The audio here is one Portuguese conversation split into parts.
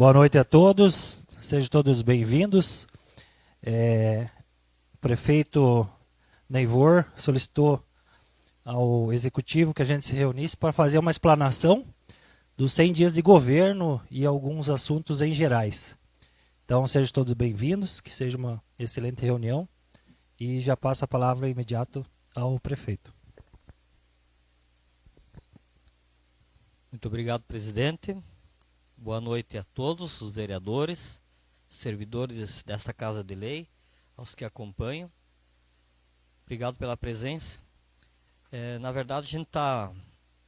Boa noite a todos, sejam todos bem-vindos. O prefeito Neivor solicitou ao executivo que a gente se reunisse para fazer uma explanação dos 100 dias de governo e alguns assuntos em gerais. Então, sejam todos bem-vindos, que seja uma excelente reunião e já passo a palavra imediato ao prefeito. Muito obrigado, presidente. Boa noite a todos os vereadores, servidores desta Casa de Lei, aos que acompanham. Obrigado pela presença. Na verdade, a gente está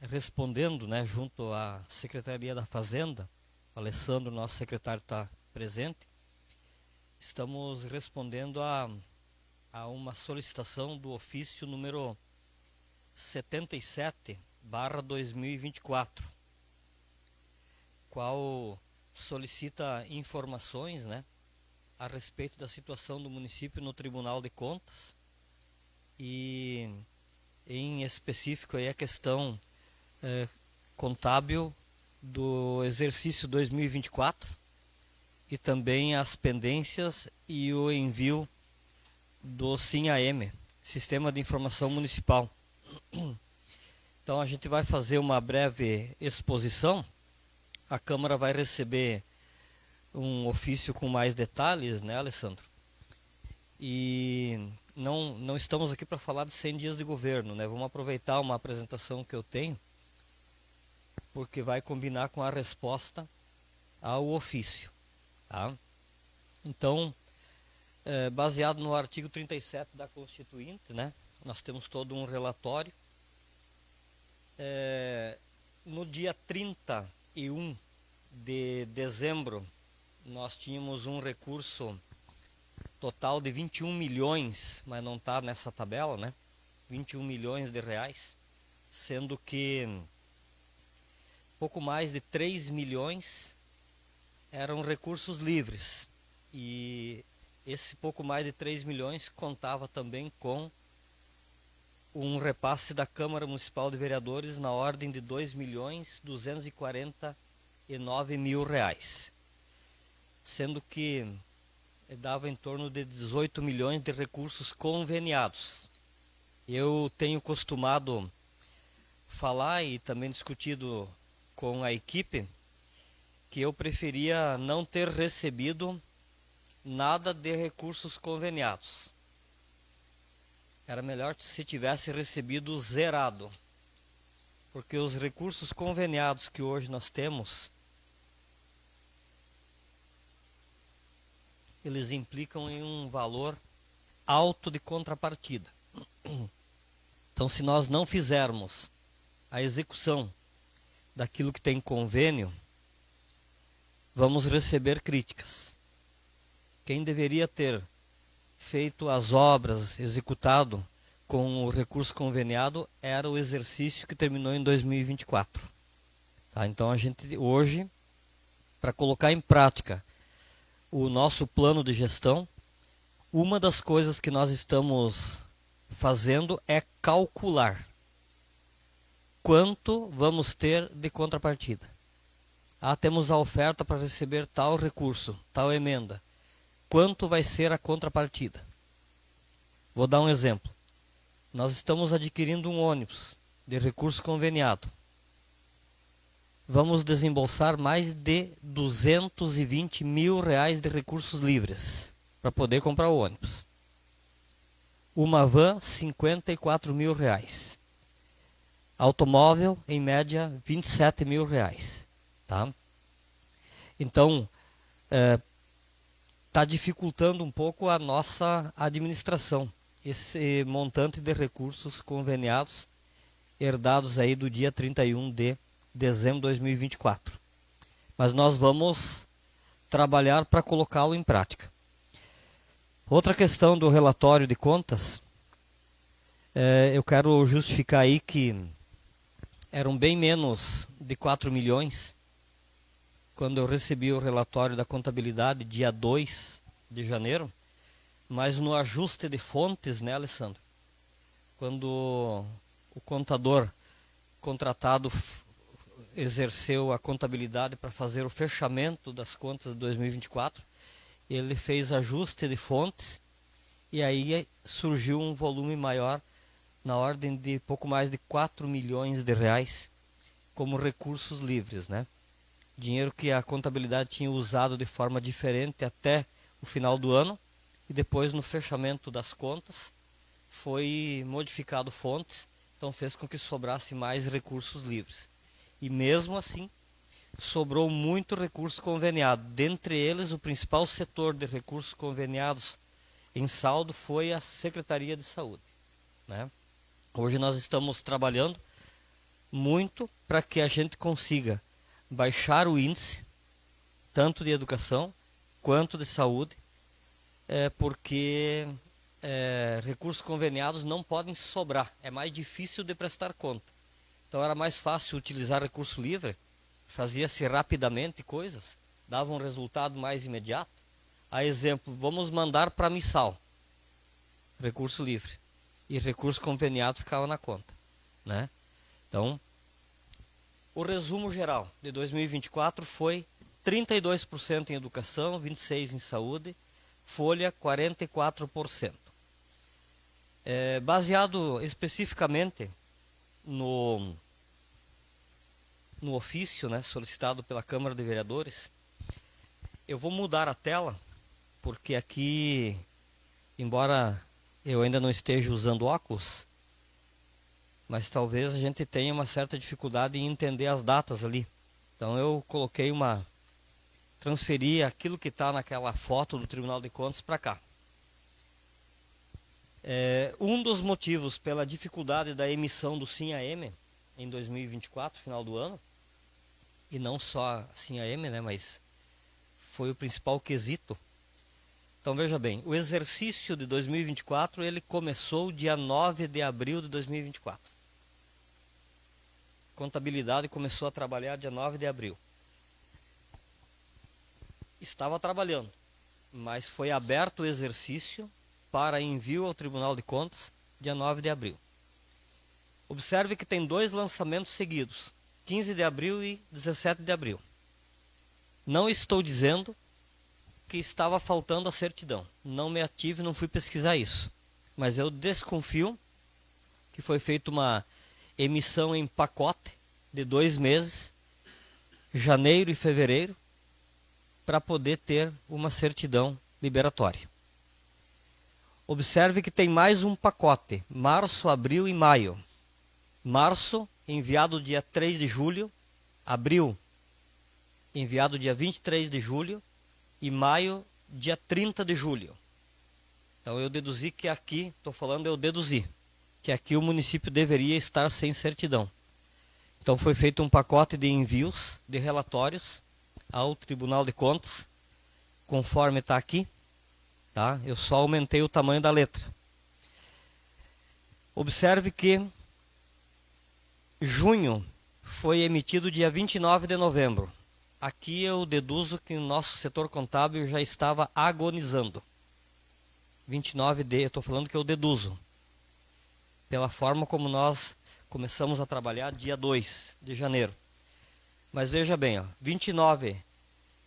respondendo, né, junto à Secretaria da Fazenda, o Alessandro, nosso secretário, está presente. Estamos respondendo a uma solicitação do ofício número 77/2024, qual solicita informações, né, a respeito da situação do município no Tribunal de Contas e, em específico, aí a questão contábil do exercício 2024 e também as pendências e o envio do SIM-AM, Sistema de Informação Municipal. Então a gente vai fazer uma breve exposição. A Câmara vai receber um ofício com mais detalhes, né, Alessandro? E não estamos aqui para falar de 100 dias de governo, né? Vamos aproveitar uma apresentação que eu tenho, porque vai combinar com a resposta ao ofício, tá? Então, baseado no artigo 37 da Constituinte, né, nós temos todo um relatório. No dia 31 de dezembro, nós tínhamos um recurso total de 21 milhões, mas não está nessa tabela, né? 21 milhões de reais, sendo que pouco mais de 3 milhões eram recursos livres. E esse pouco mais de 3 milhões contava também com um repasse da Câmara Municipal de Vereadores na ordem de 2.249.000 reais, sendo que dava em torno de 18 milhões de recursos conveniados. Eu tenho costumado falar e também discutido com a equipe que eu preferia não ter recebido nada de recursos conveniados. Era melhor se tivesse recebido zerado, porque os recursos conveniados que hoje nós temos, eles implicam em um valor alto de contrapartida. Então, se nós não fizermos a execução daquilo que tem convênio, vamos receber críticas. Quem deveria ter feito as obras, executado com o recurso conveniado, era o exercício que terminou em 2024. Tá? Então a gente hoje, para colocar em prática o nosso plano de gestão, uma das coisas que nós estamos fazendo é calcular quanto vamos ter de contrapartida. Temos a oferta para receber tal recurso, tal emenda. Quanto vai ser a contrapartida? Vou dar um exemplo. Nós estamos adquirindo um ônibus de recurso conveniado. Vamos desembolsar mais de 220 mil reais de recursos livres para poder comprar o ônibus. Uma van, 54 mil reais. Automóvel, em média, 27 mil reais. Tá? Então, está dificultando um pouco a nossa administração, esse montante de recursos conveniados herdados aí do dia 31 de dezembro de 2024. Mas nós vamos trabalhar para colocá-lo em prática. Outra questão do relatório de contas, eu quero justificar aí que eram bem menos de 4 milhões quando eu recebi o relatório da contabilidade dia 2 de janeiro, mas no ajuste de fontes, né, Alessandro? Quando o contador contratado exerceu a contabilidade para fazer o fechamento das contas de 2024, ele fez ajuste de fontes e aí surgiu um volume maior, na ordem de pouco mais de 4 milhões de reais, como recursos livres, né? Dinheiro que a contabilidade tinha usado de forma diferente até o final do ano, e depois no fechamento das contas foi modificado fontes, então fez com que sobrasse mais recursos livres. E mesmo assim, sobrou muito recurso conveniado. Dentre eles, o principal setor de recursos conveniados em saldo foi a Secretaria de Saúde, né? Hoje nós estamos trabalhando muito para que a gente consiga baixar o índice, tanto de educação quanto de saúde, porque recursos conveniados não podem sobrar, é mais difícil de prestar conta. Então era mais fácil utilizar recurso livre, fazia-se rapidamente coisas, dava um resultado mais imediato. A exemplo, vamos mandar para missal, recurso livre, e recurso conveniado ficava na conta, né? Então, o resumo geral de 2024 foi 32% em educação, 26% em saúde, folha 44%. Baseado especificamente no ofício, né, solicitado pela Câmara de Vereadores, eu vou mudar a tela, porque aqui, embora eu ainda não esteja usando óculos, mas talvez a gente tenha uma certa dificuldade em entender as datas ali. Então eu coloquei transferi aquilo que está naquela foto do Tribunal de Contas para cá. Um dos motivos pela dificuldade da emissão do SIM-AM em 2024, final do ano, e não só SIM-AM, né, mas foi o principal quesito. Então veja bem, o exercício de 2024 ele começou dia 9 de abril de 2024. Contabilidade começou a trabalhar dia 9 de abril. Estava trabalhando, mas foi aberto o exercício para envio ao Tribunal de Contas dia 9 de abril. Observe que tem 2 lançamentos seguidos, 15 de abril e 17 de abril. Não estou dizendo que estava faltando a certidão. Não me ative, não fui pesquisar isso. Mas eu desconfio que foi feita uma emissão em pacote de 2 meses, janeiro e fevereiro, para poder ter uma certidão liberatória. Observe que tem mais um pacote, março, abril e maio. Março, enviado dia 3 de julho, abril, enviado dia 23 de julho, e maio, dia 30 de julho. Então eu deduzi que aqui, eu deduzi, que aqui o município deveria estar sem certidão. Então foi feito um pacote de envios de relatórios ao Tribunal de Contas, conforme está aqui, tá? Eu só aumentei o tamanho da letra. Observe que junho foi emitido dia 29 de novembro. Aqui eu deduzo que o nosso setor contábil já estava agonizando. 29 de, eu estou falando que eu deduzo. Pela forma como nós começamos a trabalhar dia 2 de janeiro. Mas veja bem, ó, 29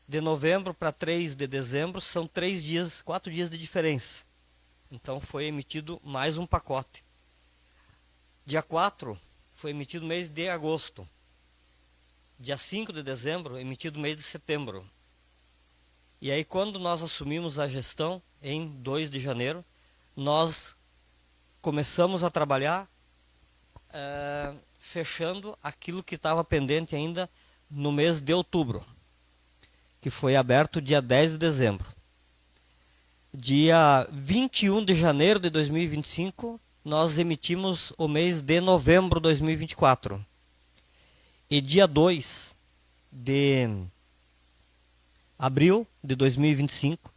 de novembro para 3 de dezembro são 4 dias de diferença. Então foi emitido mais um pacote. Dia 4 foi emitido o mês de agosto. Dia 5 de dezembro, emitido o mês de setembro. E aí, quando nós assumimos a gestão, em 2 de janeiro, nós começamos a trabalhar fechando aquilo que estava pendente ainda no mês de outubro, que foi aberto dia 10 de dezembro. Dia 21 de janeiro de 2025, nós emitimos o mês de novembro de 2024. E dia 2 de abril de 2025,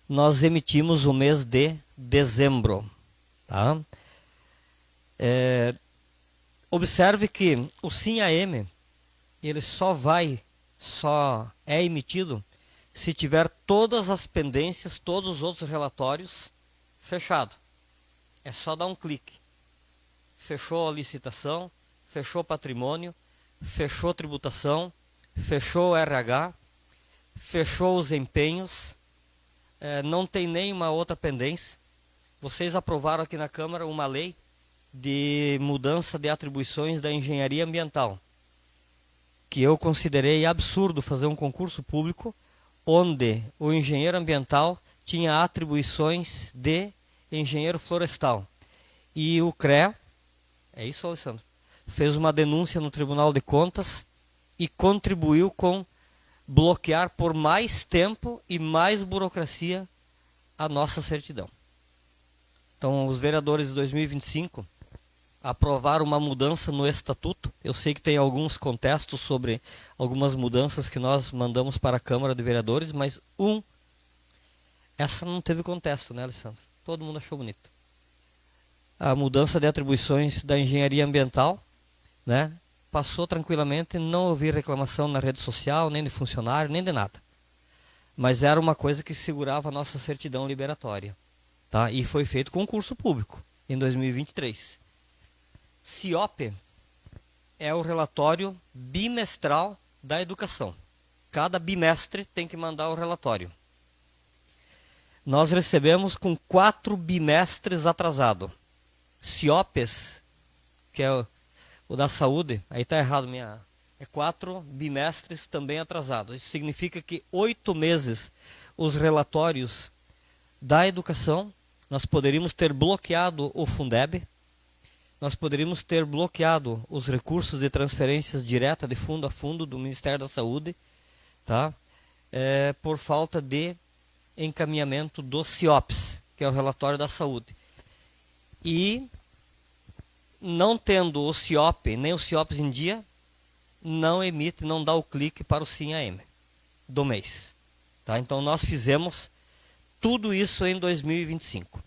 nós emitimos o mês de dezembro. Tá? Observe que o SIM-AM, ele só é emitido se tiver todas as pendências, todos os outros relatórios fechado. É só dar um clique. Fechou a licitação, fechou o patrimônio, fechou tributação, fechou o RH, fechou os empenhos, não tem nenhuma outra pendência. Vocês aprovaram aqui na Câmara uma lei de mudança de atribuições da engenharia ambiental, que eu considerei absurdo fazer um concurso público onde o engenheiro ambiental tinha atribuições de engenheiro florestal. E o CREA, é isso, Alessandro, fez uma denúncia no Tribunal de Contas e contribuiu com bloquear por mais tempo e mais burocracia a nossa certidão. Então, os vereadores de 2025 aprovaram uma mudança no estatuto. Eu sei que tem alguns contestos sobre algumas mudanças que nós mandamos para a Câmara de Vereadores, mas essa não teve contesto, né, Alessandro? Todo mundo achou bonito. A mudança de atribuições da engenharia ambiental, né, passou tranquilamente, não ouvi reclamação na rede social, nem de funcionário, nem de nada. Mas era uma coisa que segurava a nossa certidão liberatória. Tá? E foi feito concurso público em 2023. CIOP é o relatório bimestral da educação. Cada bimestre tem que mandar o relatório. Nós recebemos com 4 bimestres atrasado. CIOPes, que é o da saúde, aí está errado, é 4 bimestres também atrasados. Isso significa que 8 meses os relatórios da educação, nós poderíamos ter bloqueado o Fundeb, nós poderíamos ter bloqueado os recursos de transferências direta de fundo a fundo do Ministério da Saúde, tá? Por falta de encaminhamento dos CIOPs, que é o relatório da saúde. E não tendo o CIOP, nem os CIOPs em dia, não emite, não dá o clique para o SIM-AM do mês. Tá? Então nós fizemos tudo isso em 2025.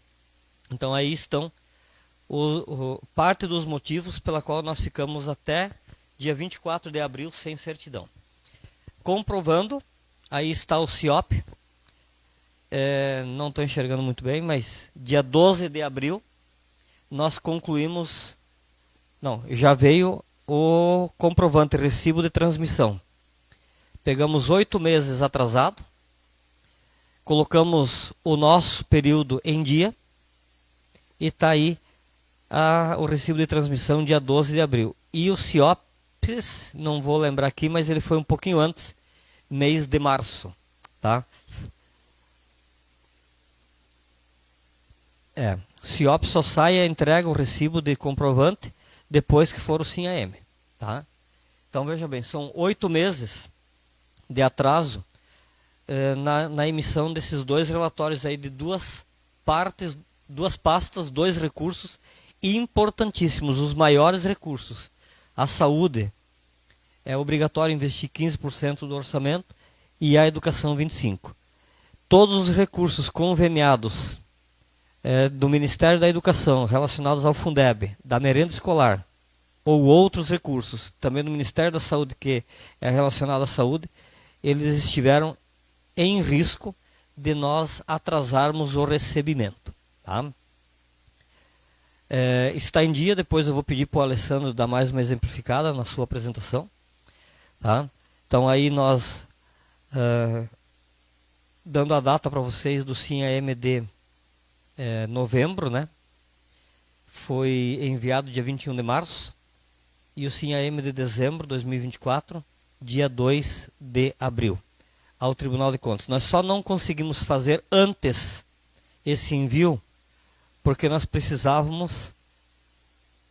Então aí estão parte dos motivos pela qual nós ficamos até dia 24 de abril sem certidão. Comprovando, aí está o CIOP, não estou enxergando muito bem, mas dia 12 de abril nós concluímos, já veio o comprovante, recibo de transmissão. Pegamos 8 meses atrasado, colocamos o nosso período em dia e está aí o recibo de transmissão dia 12 de abril. E o CIOPS, não vou lembrar aqui, mas ele foi um pouquinho antes, mês de março. Tá? CIOP só sai e entrega o recibo de comprovante depois que for o SIM-AM. Tá? Então veja bem, são 8 meses de atraso na emissão desses 2 relatórios aí de 2 partes, 2 pastas, 2 recursos importantíssimos, os maiores recursos. A saúde é obrigatório investir 15% do orçamento e a educação 25%. Todos os recursos conveniados do Ministério da Educação relacionados ao Fundeb, da merenda escolar ou outros recursos, também do Ministério da Saúde que é relacionado à saúde, eles estiveram em risco de nós atrasarmos o recebimento. Tá? Está em dia, depois eu vou pedir para o Alessandro dar mais uma exemplificada na sua apresentação. Tá? Então aí nós, dando a data para vocês do SIM-AM de novembro, né? Foi enviado dia 21 de março, e o SIM-AM de dezembro de 2024, dia 2 de abril, ao Tribunal de Contas. Nós só não conseguimos fazer antes esse envio, porque nós precisávamos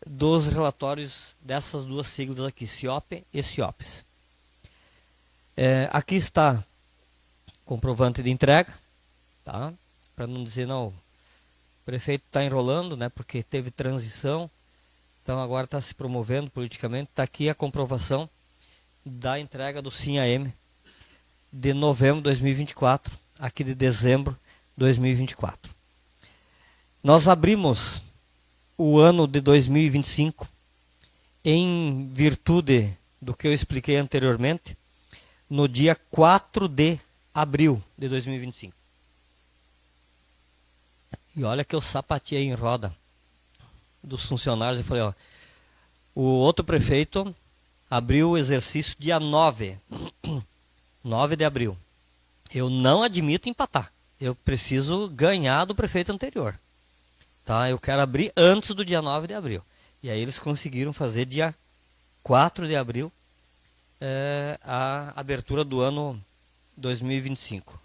dos relatórios dessas 2 siglas aqui, CIOP e CIOPs. Aqui está comprovante de entrega, tá? Para não dizer, não, o prefeito está enrolando, né, porque teve transição, então agora está se promovendo politicamente. Está aqui a comprovação da entrega do SIM-AM de novembro de 2024, aqui de dezembro de 2024. Nós abrimos o ano de 2025 em virtude do que eu expliquei anteriormente, no dia 4 de abril de 2025. E olha que eu sapateei em roda dos funcionários e falei, o outro prefeito abriu o exercício dia 9 de abril. Eu não admito empatar. Eu preciso ganhar do prefeito anterior. Tá? Eu quero abrir antes do dia 9 de abril. E aí eles conseguiram fazer dia 4 de abril a abertura do ano 2025.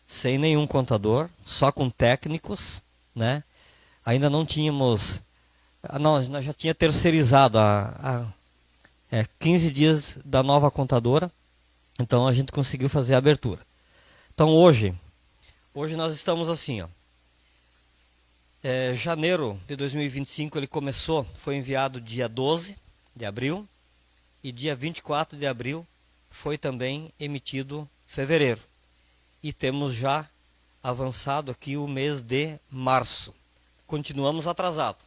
Sem nenhum contador, só com técnicos, né? Ainda não tínhamos... nós já tinha terceirizado 15 dias da nova contadora, então a gente conseguiu fazer a abertura. Então hoje nós estamos assim, ó. Janeiro de 2025 ele começou, foi enviado dia 12 de abril, e dia 24 de abril foi também emitido fevereiro. E temos já avançado aqui o mês de março. Continuamos atrasados.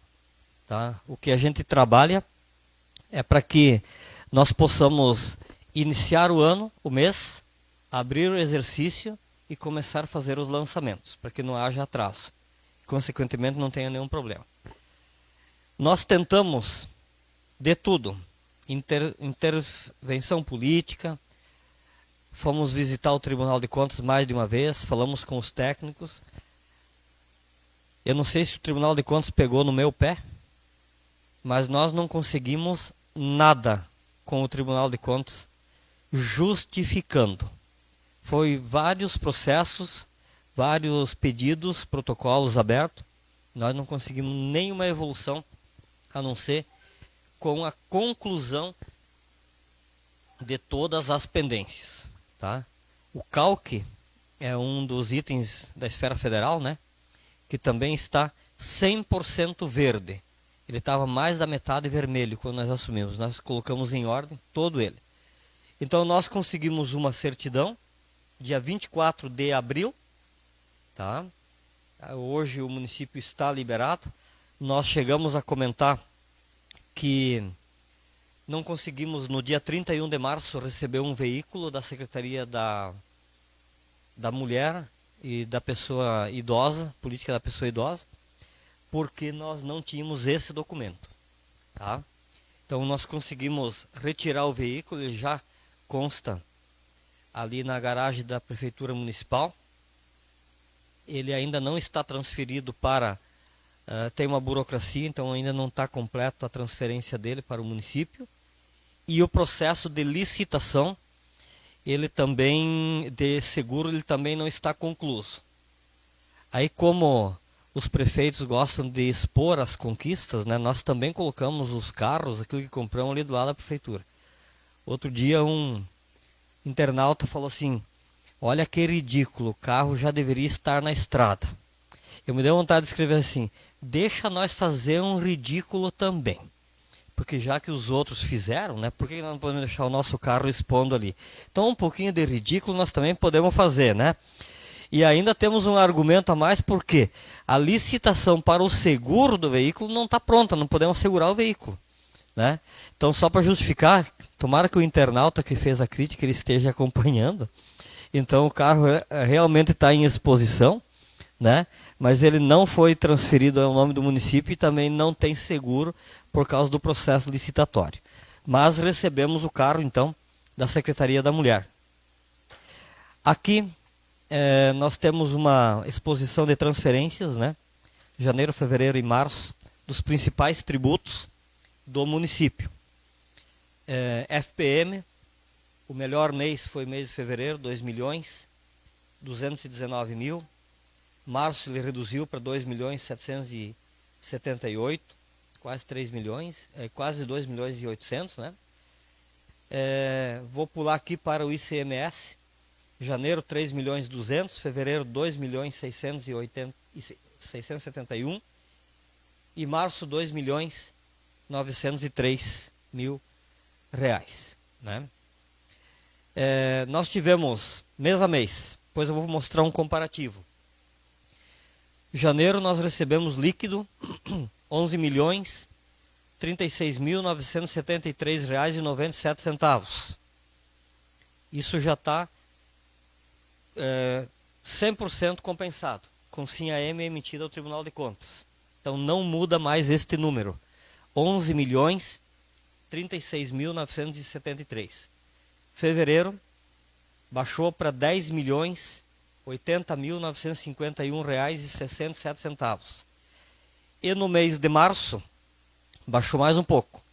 Tá? O que a gente trabalha é para que nós possamos iniciar o ano, o mês, abrir o exercício e começar a fazer os lançamentos, para que não haja atraso. Consequentemente, não tenha nenhum problema. Nós tentamos de tudo. Intervenção política, fomos visitar o Tribunal de Contas mais de uma vez, falamos com os técnicos. Eu não sei se o Tribunal de Contas pegou no meu pé, mas nós não conseguimos nada com o Tribunal de Contas justificando. Foi vários processos, vários pedidos, protocolos abertos. Nós não conseguimos nenhuma evolução, a não ser com a conclusão de todas as pendências. Tá? O CALC é um dos itens da esfera federal, né? Que também está 100% verde. Ele estava mais da metade vermelho quando nós assumimos. Nós colocamos em ordem todo ele. Então nós conseguimos uma certidão, dia 24 de abril. Tá? Hoje o município está liberado. Nós chegamos a comentar que não conseguimos no dia 31 de março receber um veículo da Secretaria da Mulher e da Pessoa Idosa, Política da Pessoa Idosa, porque nós não tínhamos esse documento. Tá? Então nós conseguimos retirar o veículo, ele já consta ali na garagem da Prefeitura Municipal. Ele ainda não está transferido para... tem uma burocracia, então ainda não está completo a transferência dele para o município. E o processo de licitação, ele também, de seguro, ele também não está concluído. Aí como os prefeitos gostam de expor as conquistas, né, nós também colocamos os carros, aquilo que compramos ali do lado da prefeitura. Outro dia um internauta falou assim, olha que ridículo, o carro já deveria estar na estrada. Eu me dei vontade de escrever assim, deixa nós fazer um ridículo também. Porque já que os outros fizeram, né, por que nós não podemos deixar o nosso carro expondo ali? Então um pouquinho de ridículo nós também podemos fazer, né? E ainda temos um argumento a mais, porque a licitação para o seguro do veículo não está pronta, não podemos segurar o veículo. Né? Então só para justificar, tomara que o internauta que fez a crítica ele esteja acompanhando. Então o carro realmente está em exposição, né? Mas ele não foi transferido ao nome do município e também não tem seguro por causa do processo licitatório. Mas recebemos o carro, então, da Secretaria da Mulher. Aqui nós temos uma exposição de transferências, né? Janeiro, fevereiro e março, dos principais tributos do município. FPM, o melhor mês foi mês de fevereiro, 2.219.000. Março ele reduziu para 2.778.000, quase 3 milhões, quase 2.800.000, né? Vou pular aqui para o ICMS. Janeiro 3.200.000, fevereiro 2.671.000 e março 2.903.000 reais, né? Nós tivemos mês a mês, depois eu vou mostrar um comparativo. Janeiro nós recebemos líquido 11.036.973 reais e 97 centavos. Isso já está 100% compensado com SINHA-M emitida ao Tribunal de Contas. Então não muda mais este número. 11 milhões 36.973. Fevereiro baixou para 10.080.951 reais e 67 centavos. E no mês de março baixou mais um pouco,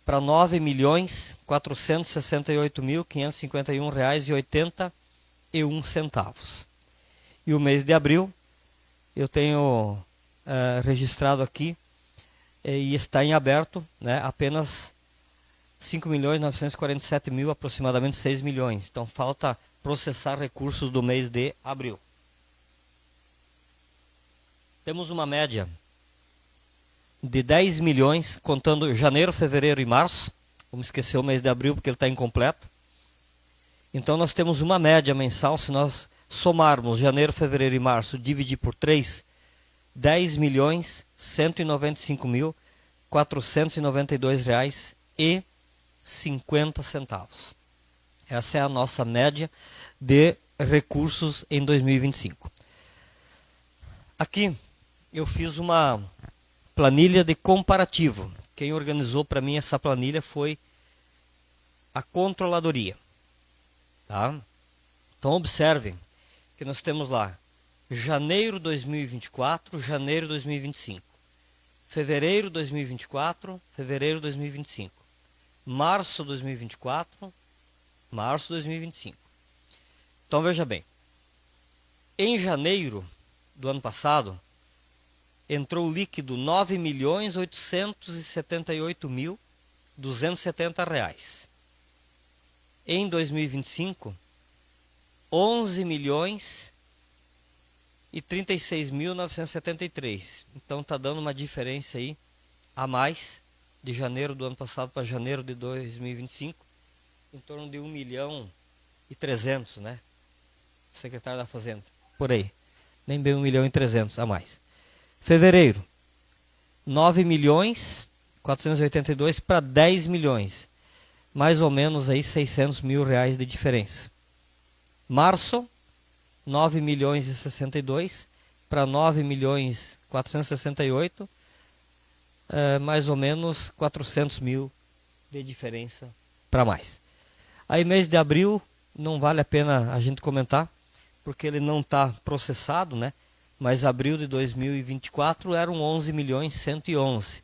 para 9.468.551 reais e 81 centavos. E o mês de abril eu tenho registrado aqui e está em aberto, né, apenas 5.947.000, aproximadamente 6 milhões. Então falta processar recursos do mês de abril. Temos uma média de 10 milhões, contando janeiro, fevereiro e março. Vamos esquecer o mês de abril porque ele está incompleto. Então nós temos uma média mensal, se nós somarmos janeiro, fevereiro e março, dividir por 3, 10.195.492 reais e 50 centavos. Essa é a nossa média de recursos em 2025. Aqui eu fiz uma planilha de comparativo. Quem organizou para mim essa planilha foi a controladoria. Tá? Então observem que nós temos lá janeiro 2024, janeiro 2025. Fevereiro 2024, fevereiro 2025. Março 2024, março 2025. Então veja bem, em janeiro do ano passado entrou líquido R$ 9.878.270 reais. Em 2025, 11.036.973. Então está dando uma diferença aí a mais de janeiro do ano passado para janeiro de 2025, em torno de 1.300.000, né? Secretário da Fazenda, por aí. Nem bem 1.300.000 a mais. Fevereiro, 9.482 para 10 milhões. Mais ou menos aí 600 mil reais de diferença. Março, 9.062 para 9.468, mais ou menos 400 mil de diferença para mais. Aí mês de abril não vale a pena a gente comentar, porque ele não está processado, né? Mas abril de 2024 eram 11.111.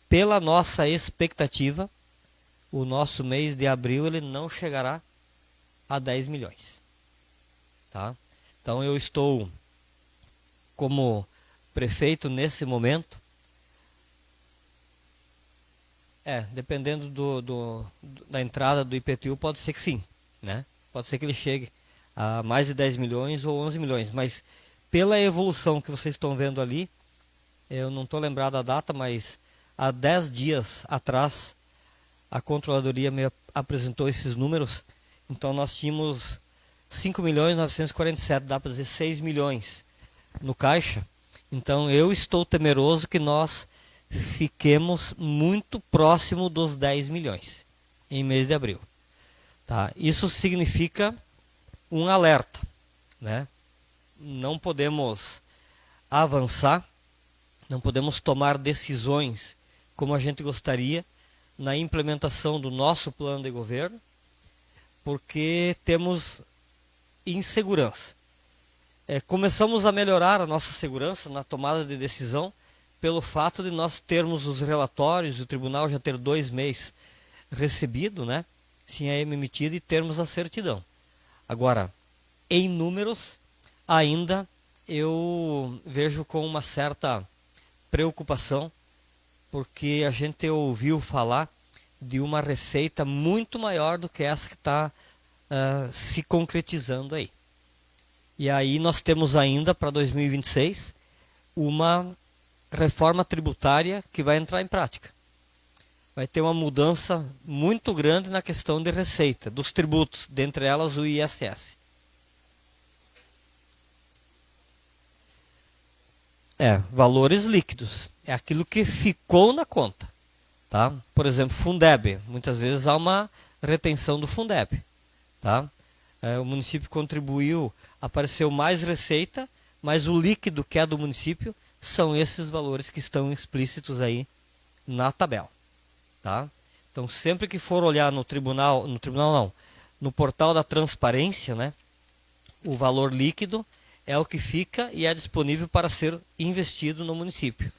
Pela nossa expectativa, o nosso mês de abril ele não chegará a 10 milhões. Tá? Então eu estou como prefeito nesse momento. Dependendo da entrada do IPTU, pode ser que sim, né? Pode ser que ele chegue a mais de 10 milhões ou 11 milhões, mas pela evolução que vocês estão vendo ali, eu não estou lembrado da data, mas há 10 dias atrás a controladoria me apresentou esses números. Então nós tínhamos 5.947.000, dá para dizer 6 milhões no caixa. Então eu estou temeroso que nós fiquemos muito próximo dos 10 milhões em mês de abril. Tá? Isso significa um alerta, né? Não podemos avançar, não podemos tomar decisões como a gente gostaria na implementação do nosso plano de governo, porque temos insegurança. Começamos a melhorar a nossa segurança na tomada de decisão pelo fato de nós termos os relatórios, o tribunal já ter 2 meses recebido, né? Sim, a emitida, e termos a certidão. Agora, em números, ainda eu vejo com uma certa preocupação, porque a gente ouviu falar de uma receita muito maior do que essa que está se concretizando aí. E aí nós temos ainda para 2026 uma reforma tributária que vai entrar em prática. Vai ter uma mudança muito grande na questão de receita, dos tributos, dentre elas o ISS. Valores líquidos. É aquilo que ficou na conta. Tá? Por exemplo, Fundeb. Muitas vezes há uma retenção do Fundeb. Tá? O município contribuiu, apareceu mais receita, mas o líquido que é do município são esses valores que estão explícitos aí na tabela. Tá? Então, sempre que for olhar no tribunal não, no portal da transparência, né, o valor líquido é o que fica e é disponível para ser investido no município.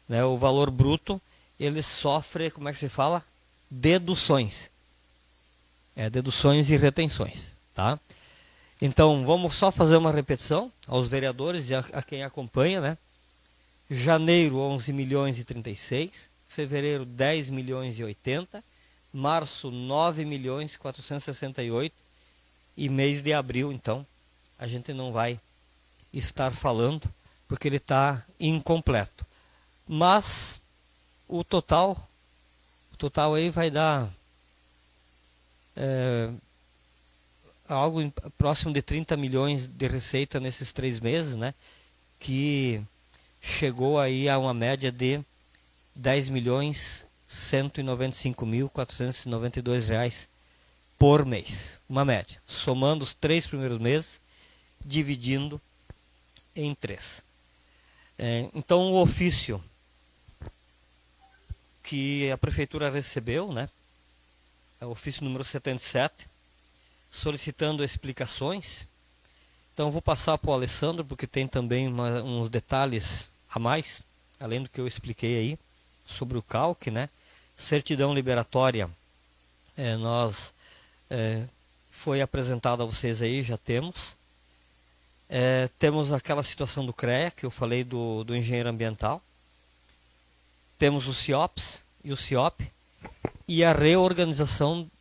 Né, o valor bruto, ele sofre, como é que se fala? Deduções. Deduções e retenções. Tá? Então, vamos só fazer uma repetição aos vereadores e a quem acompanha. Né? Janeiro, 11 milhões e 36. Fevereiro, 10 milhões e 80. Março, 9 milhões e 468. E mês de abril, então, a gente não vai estar falando, porque ele está incompleto. Mas o total aí vai dar algo próximo de 30 milhões de receita nesses 3 meses, né? Que chegou aí a uma média de 10 milhões 195.492 reais por mês. Uma média. Somando os 3 primeiros meses, dividindo em 3. Então o ofício que a prefeitura recebeu, né? É o ofício número 77, solicitando explicações. Então vou passar para o Alessandro, porque tem também uns detalhes a mais, além do que eu expliquei aí, sobre o CALC, né? Certidão liberatória, foi apresentado a vocês aí, já temos. Temos aquela situação do CREA, que eu falei do engenheiro ambiental. Temos o CIOPS e o CIOP e a reorganização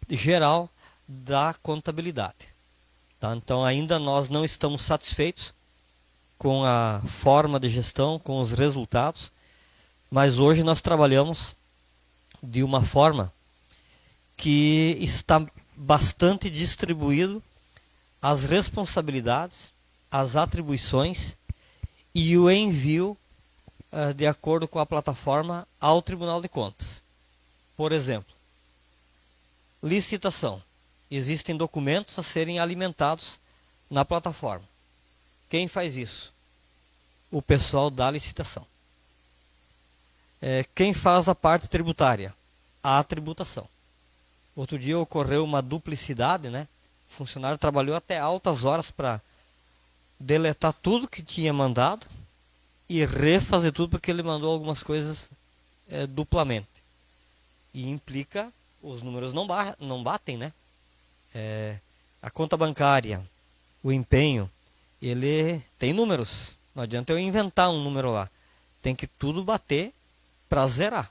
geral da contabilidade. Tá? Então ainda nós não estamos satisfeitos com a forma de gestão, com os resultados, mas hoje nós trabalhamos de uma forma que está bastante distribuído as responsabilidades, as atribuições e o envio de acordo com a plataforma ao Tribunal de Contas. Por exemplo, licitação. Existem documentos a serem alimentados na plataforma. Quem faz isso? O pessoal da licitação. Quem faz a parte tributária? A tributação. Outro dia ocorreu uma duplicidade, né? O funcionário trabalhou até altas horas para deletar tudo que tinha mandado e refazer tudo, porque ele mandou algumas coisas duplamente. E implica, os números não batem, né? A conta bancária, o empenho, ele tem números. Não adianta eu inventar um número lá. Tem que tudo bater para zerar,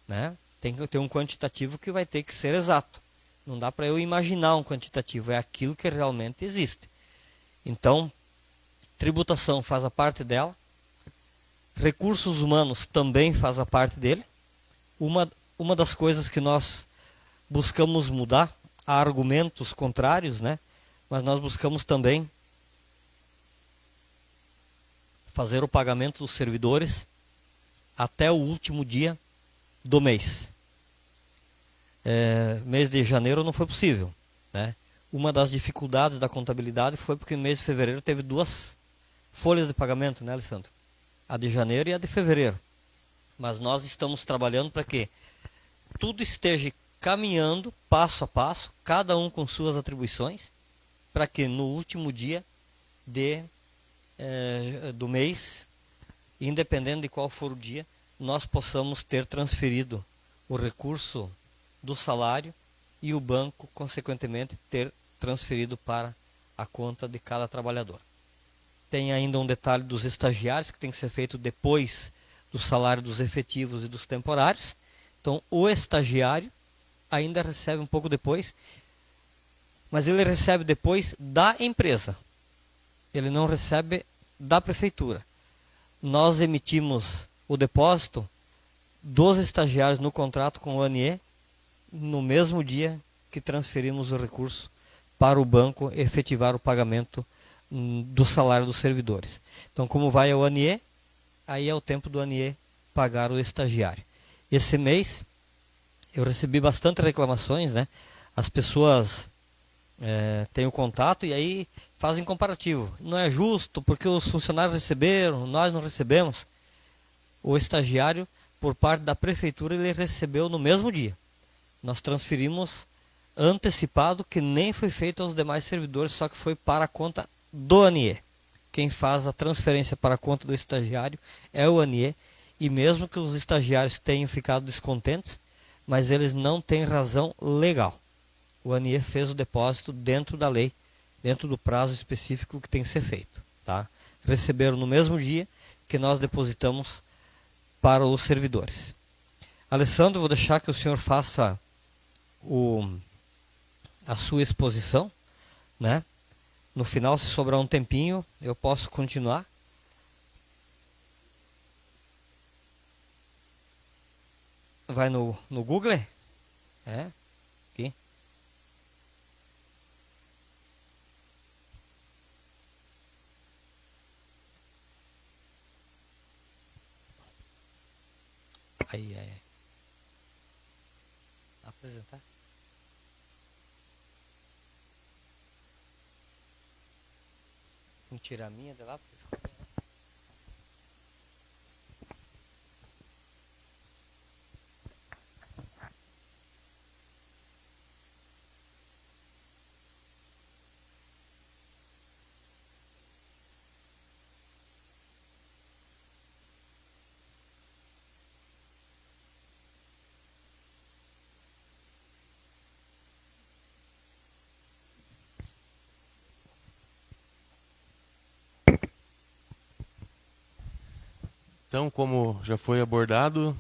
né? Tem que ter um quantitativo que vai ter que ser exato. Não dá para eu imaginar um quantitativo, é aquilo que realmente existe. Então, tributação faz a parte dela. Recursos humanos também faz a parte dele. Uma das coisas que nós buscamos mudar, há argumentos contrários, né? Mas nós buscamos também fazer o pagamento dos servidores até o último dia do mês. Mês de janeiro não foi possível, né? Uma das dificuldades da contabilidade foi porque no mês de fevereiro teve 2 folhas de pagamento, né, Alessandro? A de janeiro e a de fevereiro. Mas nós estamos trabalhando para que tudo esteja caminhando passo a passo, cada um com suas atribuições, para que no último dia do mês, independente de qual for o dia, nós possamos ter transferido o recurso do salário e o banco, consequentemente, ter transferido para a conta de cada trabalhador. Tem ainda um detalhe dos estagiários, que tem que ser feito depois do salário dos efetivos e dos temporários. Então, o estagiário ainda recebe um pouco depois, mas ele recebe depois da empresa. Ele não recebe da prefeitura. Nós emitimos o depósito dos estagiários no contrato com o ANIE no mesmo dia que transferimos o recurso para o banco efetivar o pagamento do salário dos servidores. Então, como vai ao ANIE, aí é o tempo do ANIE pagar o estagiário. Esse mês eu recebi bastante reclamações, né? As pessoas têm o contato e aí fazem comparativo. Não é justo porque os funcionários receberam, nós não recebemos. O estagiário, por parte da prefeitura, ele recebeu no mesmo dia. Nós transferimos antecipado, que nem foi feito aos demais servidores, só que foi para a conta do ANIE. Quem faz a transferência para a conta do estagiário é o ANIE, e mesmo que os estagiários tenham ficado descontentes, mas eles não têm razão legal. O ANIE fez o depósito dentro da lei, dentro do prazo específico que tem que ser feito. Tá? Receberam no mesmo dia que nós depositamos para os servidores. Alessandro, vou deixar que o senhor faça a sua exposição, né? No final, se sobrar um tempinho, eu posso continuar. Vai no Google? É? Aqui. Aí. Apresentar. Tem que tirar a minha de lá, porque ficou bem. Então, como já foi abordado,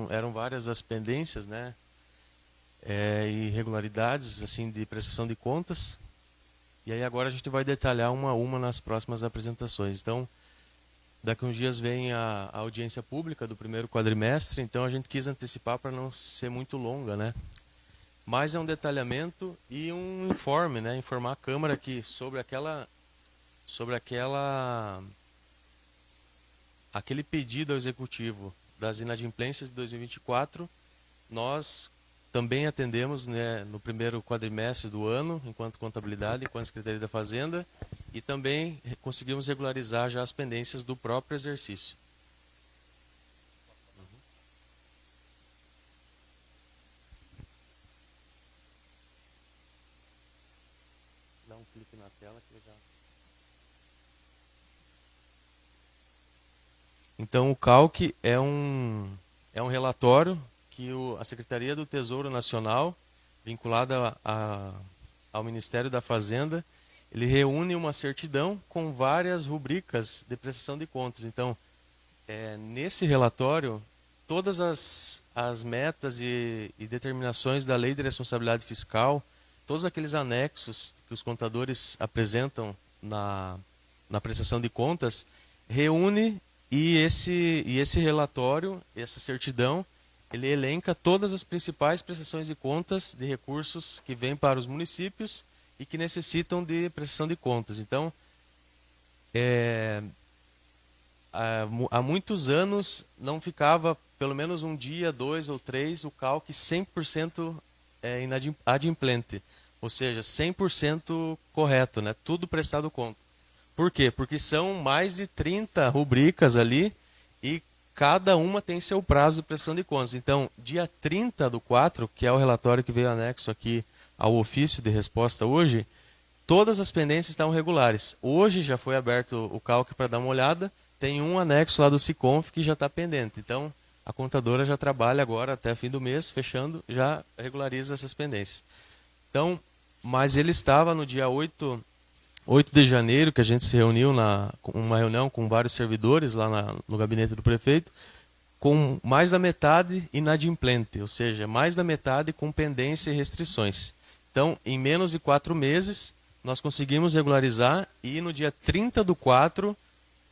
eram várias as pendências, né, e irregularidades assim, de prestação de contas. E aí agora a gente vai detalhar uma a uma nas próximas apresentações. Então, daqui a uns dias vem a audiência pública do primeiro quadrimestre, então a gente quis antecipar para não ser muito longa, né? Mas é um detalhamento e um informe, né? Informar a Câmara que aquele pedido ao Executivo das inadimplências de 2024, nós também atendemos, né, no primeiro quadrimestre do ano, enquanto contabilidade, enquanto Secretaria da Fazenda, e também conseguimos regularizar já as pendências do próprio exercício. Dá um clique na tela que já... Então, o CALC é um relatório que a Secretaria do Tesouro Nacional, vinculada ao Ministério da Fazenda, ele reúne uma certidão com várias rubricas de prestação de contas. Então, nesse relatório, todas as metas e determinações da Lei de Responsabilidade Fiscal, todos aqueles anexos que os contadores apresentam na prestação de contas, reúne e esse relatório, essa certidão, ele elenca todas as principais prestações de contas de recursos que vêm para os municípios e que necessitam de prestação de contas. Então, há muitos anos não ficava, pelo menos um dia, 2 ou 3, o CALC 100% adimplente, ou seja, 100% correto, né? Tudo prestado conta. Por quê? Porque são mais de 30 rubricas ali e cada uma tem seu prazo de prestação de contas. Então, dia 30/4, que é o relatório que veio anexo aqui ao ofício de resposta hoje, todas as pendências estão regulares. Hoje já foi aberto o CALC para dar uma olhada, tem um anexo lá do SICONF que já está pendente. Então, a contadora já trabalha agora até fim do mês, fechando, já regulariza essas pendências. Então, mas ele estava no dia 8 de janeiro, que a gente se reuniu uma reunião com vários servidores lá no gabinete do prefeito, com mais da metade inadimplente, ou seja, mais da metade com pendência e restrições. Então, em menos de 4 meses, nós conseguimos regularizar e no dia 30/4,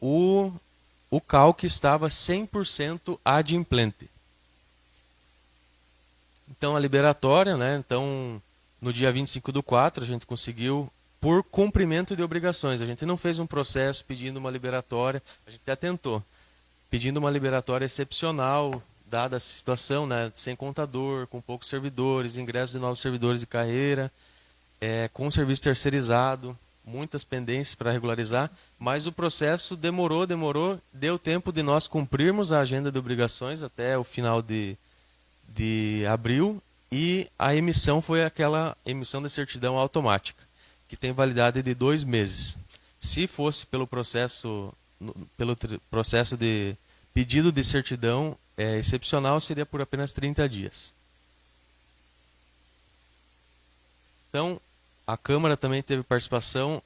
o CALC estava 100% adimplente. Então, a liberatória, né? Então, no dia 25/4, a gente conseguiu, por cumprimento de obrigações. A gente não fez um processo pedindo uma liberatória, a gente até tentou, pedindo uma liberatória excepcional, dada a situação, né, sem contador, com poucos servidores, ingresso de novos servidores de carreira, com serviço terceirizado, muitas pendências para regularizar, mas o processo demorou, deu tempo de nós cumprirmos a agenda de obrigações até o final de de abril, e a emissão foi aquela emissão de certidão automática, que tem validade de 2 meses. Se fosse pelo processo de pedido de certidão excepcional, seria por apenas 30 dias. Então, a Câmara também teve participação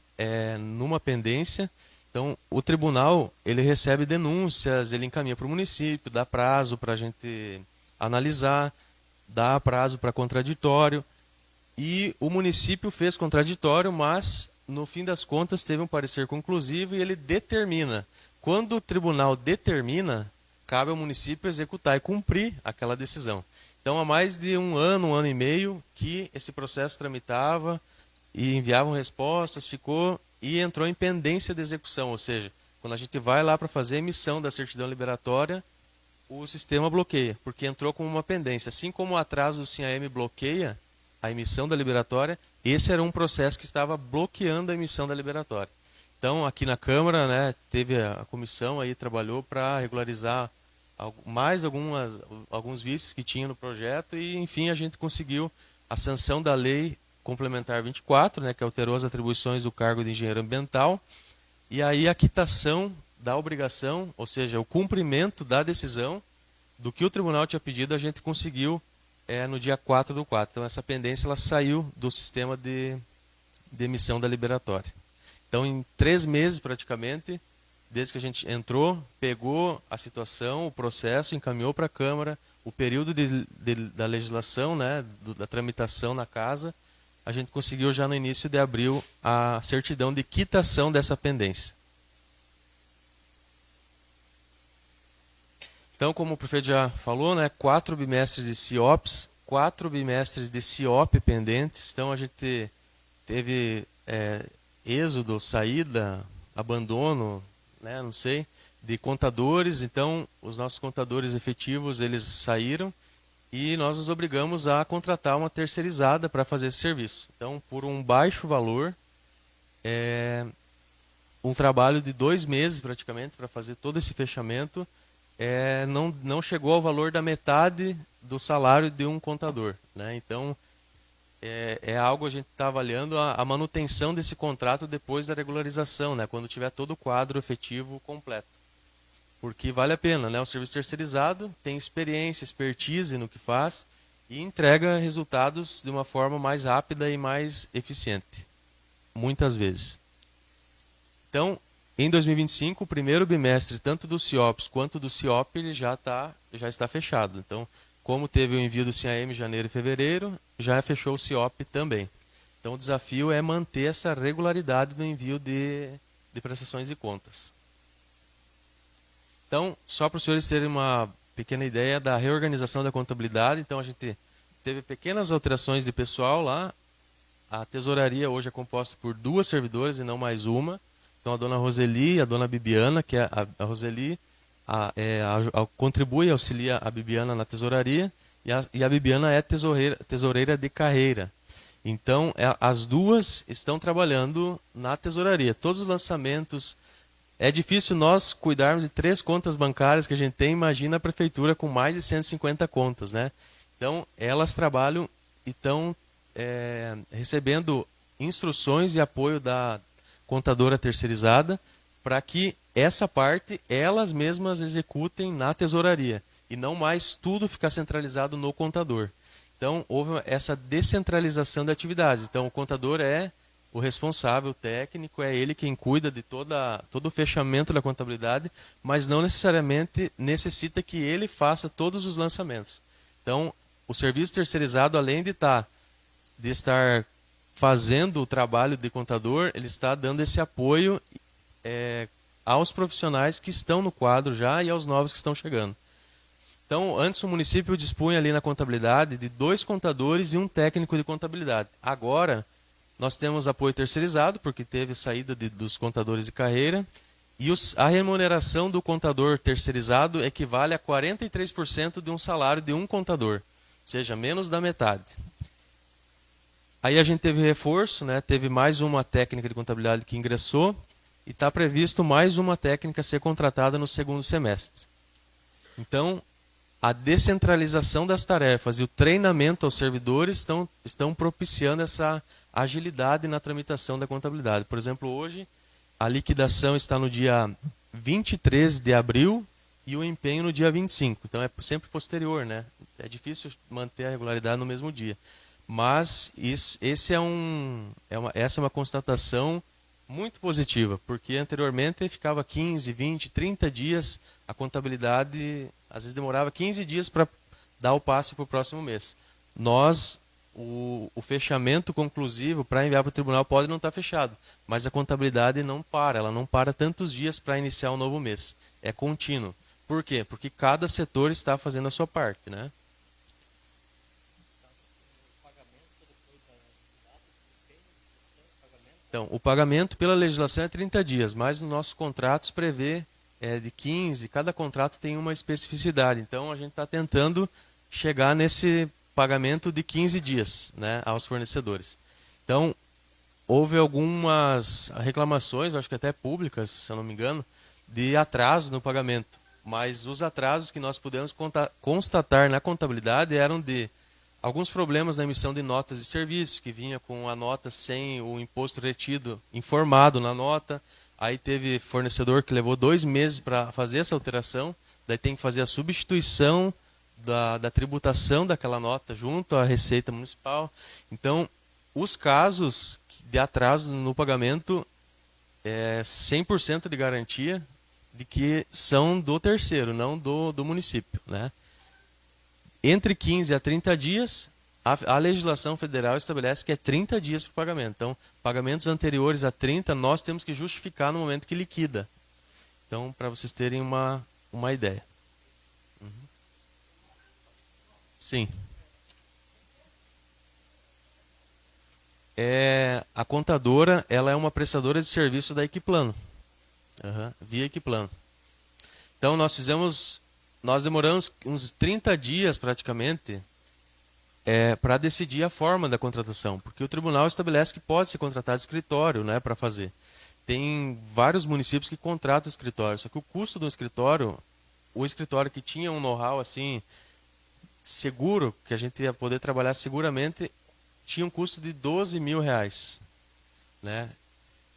numa pendência. Então, o tribunal ele recebe denúncias, ele encaminha para o município, dá prazo para a gente analisar, dá prazo para contraditório. E o município fez contraditório, mas, no fim das contas, teve um parecer conclusivo e ele determina. Quando o tribunal determina, cabe ao município executar e cumprir aquela decisão. Então, há mais de um ano e meio, que esse processo tramitava e enviavam respostas, e entrou em pendência de execução. Ou seja, quando a gente vai lá para fazer a emissão da certidão liberatória, o sistema bloqueia, porque entrou como uma pendência. Assim como o atraso do SINAEM bloqueia a emissão da liberatória, esse era um processo que estava bloqueando a emissão da liberatória. Então, aqui na Câmara, né, teve a comissão aí, trabalhou para regularizar mais alguns vícios que tinha no projeto e, enfim, a gente conseguiu a sanção da Lei Complementar 24, né, que alterou as atribuições do cargo de engenheiro ambiental, e aí a quitação da obrigação, ou seja, o cumprimento da decisão do que o tribunal tinha pedido, a gente conseguiu no dia 4/4. Então, essa pendência ela saiu do sistema de emissão da liberatória. Então, em 3 meses, praticamente, desde que a gente entrou, pegou a situação, o processo, encaminhou para a Câmara, o período da legislação, né, da tramitação na casa, a gente conseguiu já no início de abril a certidão de quitação dessa pendência. Então, como o prefeito já falou, né, 4 bimestres de CIOPs, 4 bimestres de CIOP pendentes. Então, a gente teve êxodo, saída, abandono, né, não sei, de contadores. Então, os nossos contadores efetivos, eles saíram e nós nos obrigamos a contratar uma terceirizada para fazer esse serviço. Então, por um baixo valor, um trabalho de 2 meses praticamente para fazer todo esse fechamento, não chegou ao valor da metade do salário de um contador, né? Então, algo a gente está avaliando a manutenção desse contrato depois da regularização, né? Quando tiver todo o quadro efetivo completo. Porque vale a pena, né? O serviço terceirizado tem experiência, expertise no que faz e entrega resultados de uma forma mais rápida e mais eficiente, muitas vezes. Então, em 2025, o primeiro bimestre, tanto do CIOPS quanto do CIOP, ele já está fechado. Então, como teve o envio do SINAEM em janeiro e fevereiro, já fechou o CIOP também. Então, o desafio é manter essa regularidade no envio de prestações de contas. Então, só para os senhores terem uma pequena ideia da reorganização da contabilidade, então a gente teve pequenas alterações de pessoal lá. A tesouraria hoje é composta por 2 servidores e não mais uma. Então, a dona Roseli e a dona Bibiana, que é a Roseli contribui e auxilia a Bibiana na tesouraria, e a Bibiana é tesoureira de carreira. Então, as duas estão trabalhando na tesouraria. Todos os lançamentos. É difícil nós cuidarmos de 3 contas bancárias que a gente tem, imagina a prefeitura com mais de 150 contas, né? Então, elas trabalham e estão recebendo instruções e apoio da contadora terceirizada para que essa parte elas mesmas executem na tesouraria e não mais tudo ficar centralizado no contador. Então, houve essa descentralização de atividades. Então, o contador é o responsável técnico, é ele quem cuida de todo o fechamento da contabilidade, mas não necessariamente necessita que ele faça todos os lançamentos. Então, o serviço terceirizado, além de estar fazendo o trabalho de contador, ele está dando esse apoio aos profissionais que estão no quadro já e aos novos que estão chegando. Então, antes o município dispunha ali na contabilidade de 2 contadores e um técnico de contabilidade. Agora, nós temos apoio terceirizado, porque teve saída dos contadores de carreira, e a remuneração do contador terceirizado equivale a 43% de um salário de um contador, ou seja, menos da metade. Aí a gente teve reforço, né? Teve mais uma técnica de contabilidade que ingressou, e está previsto mais uma técnica ser contratada no 2º semestre. Então, a descentralização das tarefas e o treinamento aos servidores estão propiciando essa agilidade na tramitação da contabilidade. Por exemplo, hoje a liquidação está no dia 23 de abril e o empenho no dia 25. Então é sempre posterior, né? É difícil manter a regularidade no mesmo dia. Mas essa é uma constatação muito positiva, porque anteriormente ficava 15, 20, 30 dias, a contabilidade às vezes demorava 15 dias para dar o passe para o próximo mês. O fechamento conclusivo para enviar para o tribunal pode não estar fechado, mas a contabilidade não para, ela não para tantos dias para iniciar um novo mês. É contínuo. Por quê? Porque cada setor está fazendo a sua parte, né? Então, o pagamento pela legislação é 30 dias, mas nos nossos contratos prevê de 15, cada contrato tem uma especificidade. Então, a gente está tentando chegar nesse pagamento de 15 dias, né, aos fornecedores. Então, houve algumas reclamações, acho que até públicas, se eu não me engano, de atraso no pagamento. Mas os atrasos que nós pudemos constatar na contabilidade eram de alguns problemas na emissão de notas de serviço, que vinha com a nota sem o imposto retido informado na nota. Aí teve fornecedor que levou 2 meses para fazer essa alteração, daí tem que fazer a substituição da tributação daquela nota junto à Receita Municipal. Então, os casos de atraso no pagamento é 100% de garantia de que são do terceiro, não do município, né? Entre 15 a 30 dias, a legislação federal estabelece que é 30 dias para o pagamento. Então, pagamentos anteriores a 30, nós temos que justificar no momento que liquida. Então, para vocês terem uma ideia. Uhum. Sim. A contadora, ela é uma prestadora de serviço da Equiplano. Via Equiplano. Então, nós demoramos uns 30 dias praticamente para decidir a forma da contratação, porque o tribunal estabelece que pode ser contratado escritório, né, para fazer. Tem vários municípios que contratam escritório, só que o custo do escritório, o escritório que tinha um know-how assim seguro, que a gente ia poder trabalhar seguramente, tinha um custo de R$12.000, né?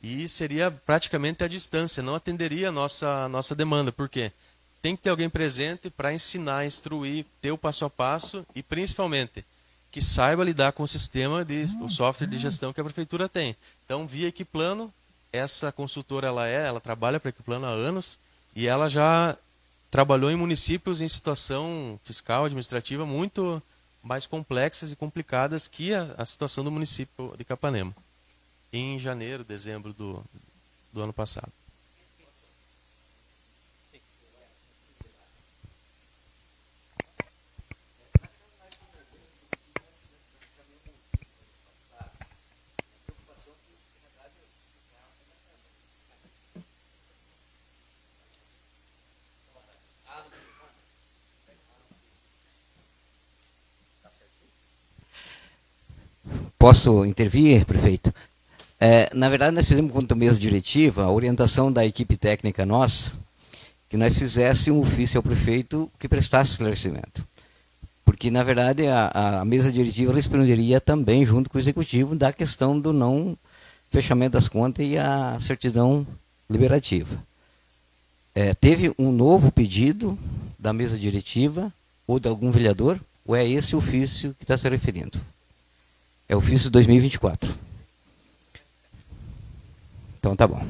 E seria praticamente à distância, não atenderia a nossa demanda. Por quê? Tem que ter alguém presente para ensinar, instruir, ter o passo a passo e, principalmente, que saiba lidar com o sistema, o software de gestão que a prefeitura tem. Então, via Equiplano, essa consultora ela trabalha para a Equiplano há anos e ela já trabalhou em municípios em situação fiscal, administrativa muito mais complexas e complicadas que a situação do município de Capanema. Em janeiro, dezembro do ano passado. Posso intervir, prefeito? Na verdade, nós fizemos, quanto mesa diretiva, a orientação da equipe técnica nossa, que nós fizéssemos um ofício ao prefeito que prestasse esclarecimento. Porque, na verdade, a mesa diretiva responderia também, junto com o executivo, da questão do não fechamento das contas e a certidão liberativa. Teve um novo pedido da mesa diretiva, ou de algum vereador, ou é esse ofício que está se referindo? É o ofício 2024. Então, tá bom.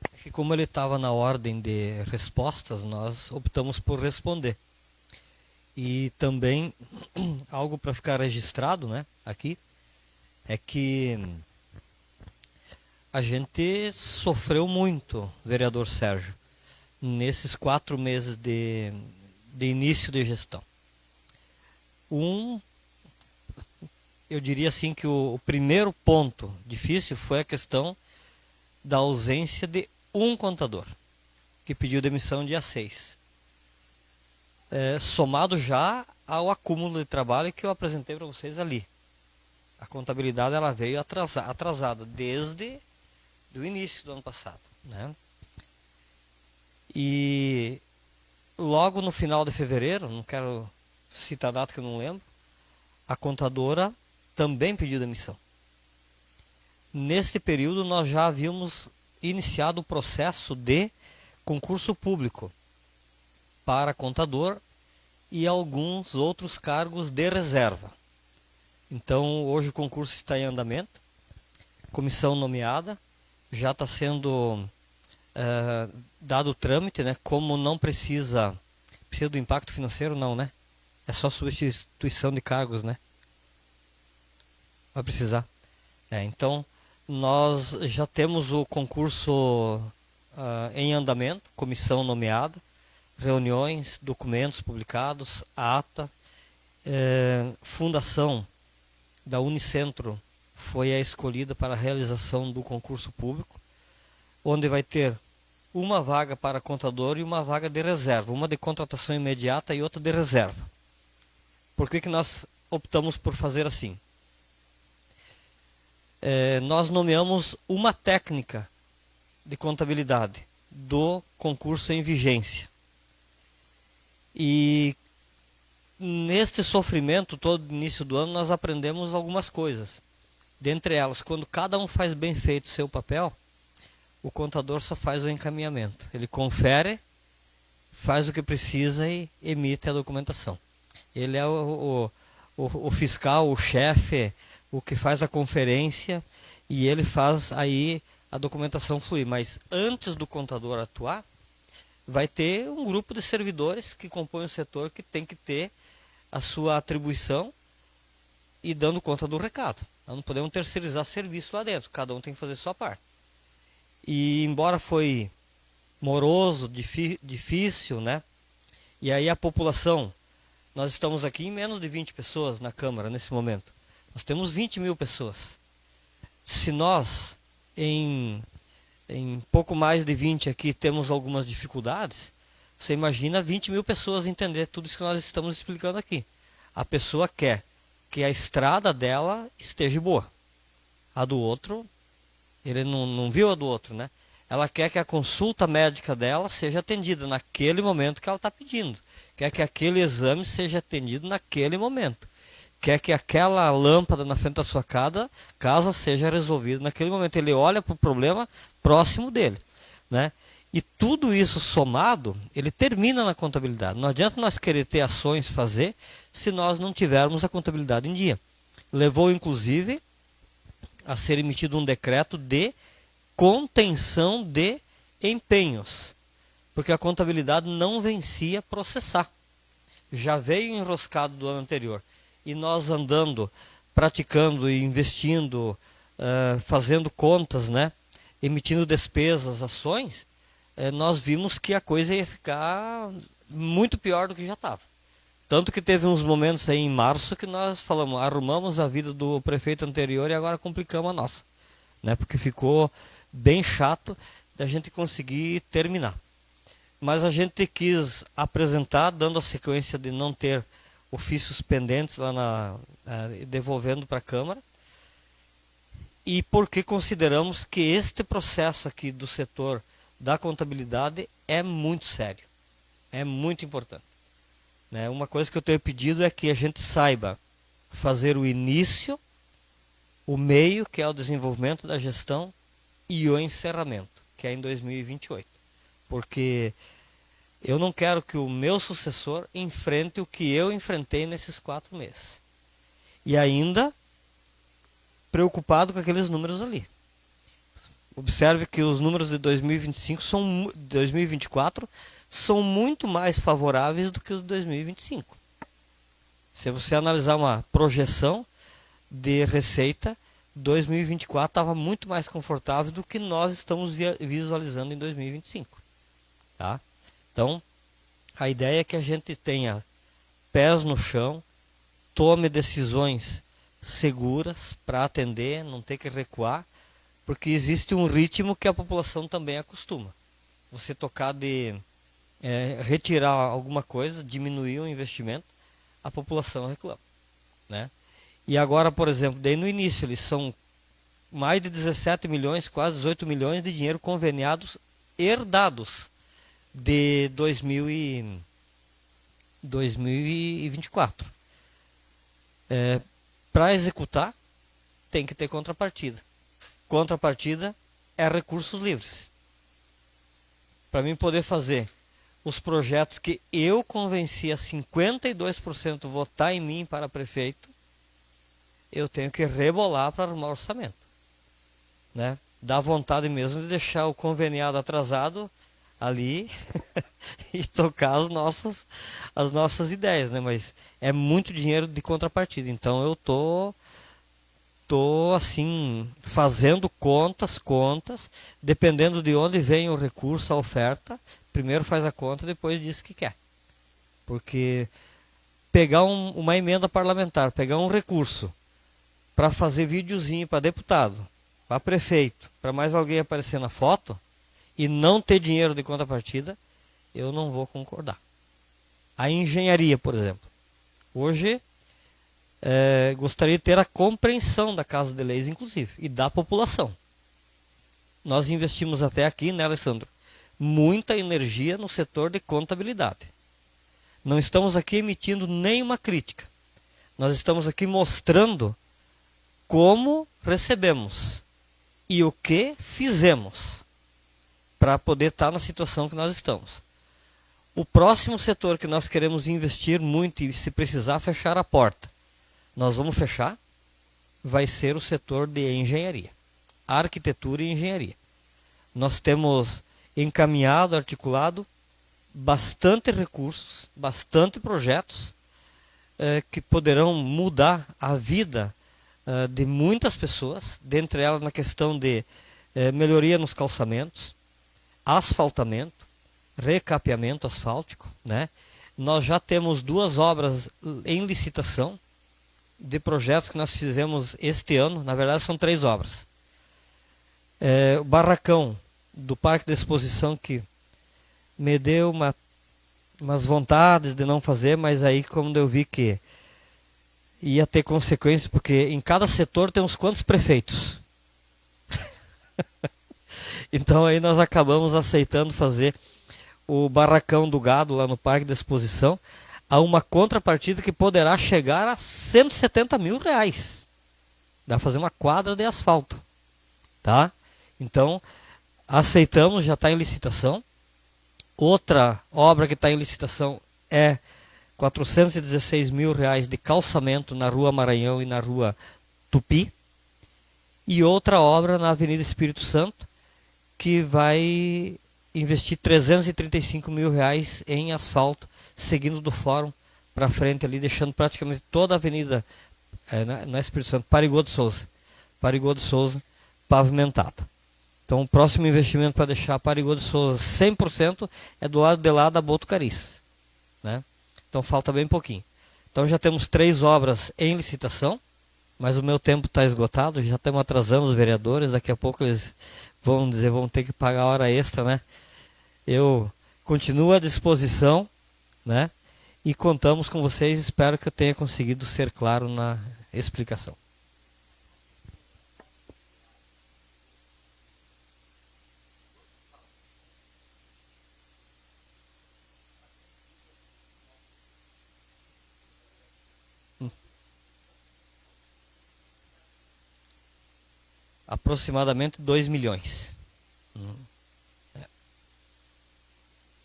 É que como ele estava na ordem de respostas, nós optamos por responder. E também, algo para ficar registrado, né, aqui, é que a gente sofreu muito, vereador Sérgio, nesses 4 meses de início de gestão. Eu diria assim que o primeiro ponto difícil foi a questão da ausência de um contador, que pediu demissão dia 6. Somado já ao acúmulo de trabalho que eu apresentei para vocês ali. A contabilidade ela veio atrasada desde o início do ano passado, né? E logo no final de fevereiro, não quero citar a data que eu não lembro, a contadora também pediu demissão. Neste período nós já havíamos iniciado o processo de concurso público para contador e alguns outros cargos de reserva. Então hoje o concurso está em andamento, comissão nomeada, já está sendo dado o trâmite, né? Como não precisa do impacto financeiro, não, né? É só substituição de cargos, né? Vai precisar. Então, nós já temos o concurso em andamento, comissão nomeada, reuniões, documentos publicados, a ata, fundação da Unicentro foi a escolhida para a realização do concurso público, onde vai ter uma vaga para contador e uma vaga de reserva, uma de contratação imediata e outra de reserva. Por que nós optamos por fazer assim? Nós nomeamos uma técnica de contabilidade do concurso em vigência. E neste sofrimento todo início do ano nós aprendemos algumas coisas. Dentre elas, quando cada um faz bem feito o seu papel, o contador só faz o encaminhamento. Ele confere, faz o que precisa e emite a documentação. Ele é o fiscal, o chefe, o que faz a conferência, e ele faz aí a documentação fluir. Mas antes do contador atuar, vai ter um grupo de servidores que compõem o setor que tem que ter a sua atribuição e dando conta do recado. Nós não podemos terceirizar serviço lá dentro, cada um tem que fazer a sua parte. E embora foi moroso, difícil, né? E aí a população, nós estamos aqui em menos de 20 pessoas na Câmara nesse momento. Nós temos 20 mil pessoas. Se nós, em pouco mais de 20 aqui, temos algumas dificuldades, você imagina 20 mil pessoas entender tudo isso que nós estamos explicando aqui. A pessoa quer que a estrada dela esteja boa. A do outro, ele não viu a do outro, né? Ela quer que a consulta médica dela seja atendida naquele momento que ela está pedindo. Quer que aquele exame seja atendido naquele momento. Quer que aquela lâmpada na frente da sua casa seja resolvida naquele momento. Ele olha para o problema próximo dele, né? E tudo isso somado, ele termina na contabilidade. Não adianta nós querer ter ações, fazer, se nós não tivermos a contabilidade em dia. Levou, inclusive, a ser emitido um decreto de contenção de empenhos, porque a contabilidade não vencia processar. Já veio enroscado do ano anterior. E nós andando, praticando e investindo, fazendo contas, né? Emitindo despesas, ações, nós vimos que a coisa ia ficar muito pior do que já estava. Tanto que teve uns momentos aí em março que nós falamos, arrumamos a vida do prefeito anterior e agora complicamos a nossa, né? Porque ficou bem chato da gente conseguir terminar. Mas a gente quis apresentar, dando a sequência de não ter ofícios pendentes lá devolvendo para a Câmara, e porque consideramos que este processo aqui do setor da contabilidade é muito sério, é muito importante, né? Uma coisa que eu tenho pedido é que a gente saiba fazer o início, o meio, que é o desenvolvimento da gestão, e o encerramento, que é em 2028. Porque eu não quero que o meu sucessor enfrente o que eu enfrentei nesses 4 meses. E ainda preocupado com aqueles números ali. Observe que os números de 2024 são muito mais favoráveis do que os de 2025. Se você analisar uma projeção de receita, 2024 estava muito mais confortável do que nós estamos visualizando em 2025. Tá? Então, a ideia é que a gente tenha pés no chão, tome decisões seguras para atender, não ter que recuar, porque existe um ritmo que a população também acostuma. Você tocar de retirar alguma coisa, diminuir o investimento, a população reclama, né? E agora, por exemplo, daí no início, eles são mais de 17 milhões, quase 18 milhões de dinheiro conveniados herdados de 2024. Para executar, tem que ter contrapartida. Contrapartida é recursos livres. Para mim poder fazer os projetos que eu convenci a 52% votar em mim para prefeito, eu tenho que rebolar para arrumar orçamento. Né? Dá vontade mesmo de deixar o conveniado atrasado ali e tocar as nossas ideias, né? Mas é muito dinheiro de contrapartida. Então eu tô assim fazendo contas, dependendo de onde vem o recurso, a oferta, primeiro faz a conta, depois diz o que quer. Porque pegar uma emenda parlamentar, pegar um recurso para fazer videozinho para deputado, para prefeito, para mais alguém aparecer na foto e não ter dinheiro de contrapartida, eu não vou concordar. A engenharia, por exemplo. Hoje, gostaria de ter a compreensão da Casa de Leis, inclusive, e da população. Nós investimos até aqui, né, Alessandro, muita energia no setor de contabilidade. Não estamos aqui emitindo nenhuma crítica. Nós estamos aqui mostrando como recebemos e o que fizemos para poder estar na situação que nós estamos. O próximo setor que nós queremos investir muito e, se precisar, fechar a porta, nós vamos fechar, vai ser o setor de engenharia, arquitetura e engenharia. Nós temos encaminhado, articulado, bastante recursos, bastante projetos que poderão mudar a vida de muitas pessoas, dentre elas na questão de melhoria nos calçamentos, asfaltamento, recapeamento asfáltico, né? Nós já temos 2 obras em licitação de projetos que nós fizemos este ano. Na verdade são 3 obras. O barracão do Parque de Exposição, que me deu umas vontades de não fazer, mas aí quando eu vi que ia ter consequências, porque em cada setor tem uns quantos prefeitos. Então aí nós acabamos aceitando fazer o barracão do gado lá no Parque de Exposição a uma contrapartida que poderá chegar a R$170 mil. Dá para fazer uma quadra de asfalto. Tá? Então, aceitamos, já está em licitação. Outra obra que está em licitação é R$416 mil de calçamento na Rua Maranhão e na Rua Tupi. E outra obra na Avenida Espírito Santo, que vai investir R$335 mil em asfalto, seguindo do Fórum para frente ali, deixando praticamente toda a avenida, não é Espírito Santo, Parigô de Souza pavimentada. Então o próximo investimento para deixar Parigô de Souza 100% é do lado de lá da Botucariz, né? Então falta bem pouquinho. Então já temos 3 obras em licitação, mas o meu tempo está esgotado, já estamos atrasando os vereadores, daqui a pouco eles vão ter que pagar hora extra, né? Eu continuo à disposição, né? E contamos com vocês, espero que eu tenha conseguido ser claro na explicação. Aproximadamente 2 milhões.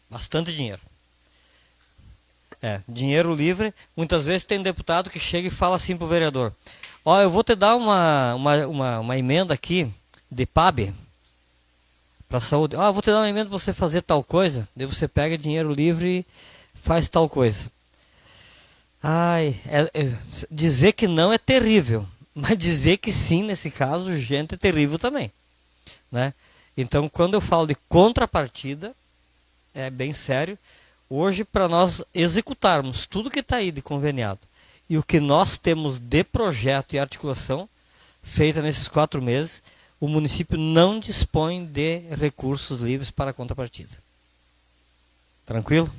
Bastante dinheiro. Dinheiro livre. Muitas vezes tem deputado que chega e fala assim para o vereador: eu vou te dar uma emenda aqui de PAB para saúde. Eu vou te dar uma emenda para você fazer tal coisa. Daí você pega dinheiro livre e faz tal coisa. Dizer que não é terrível, mas dizer que sim, nesse caso, gente, é terrível também, né? Então, quando eu falo de contrapartida, é bem sério. Hoje, para nós executarmos tudo que está aí de conveniado e o que nós temos de projeto e articulação feita nesses 4 meses, o município não dispõe de recursos livres para contrapartida. Tranquilo?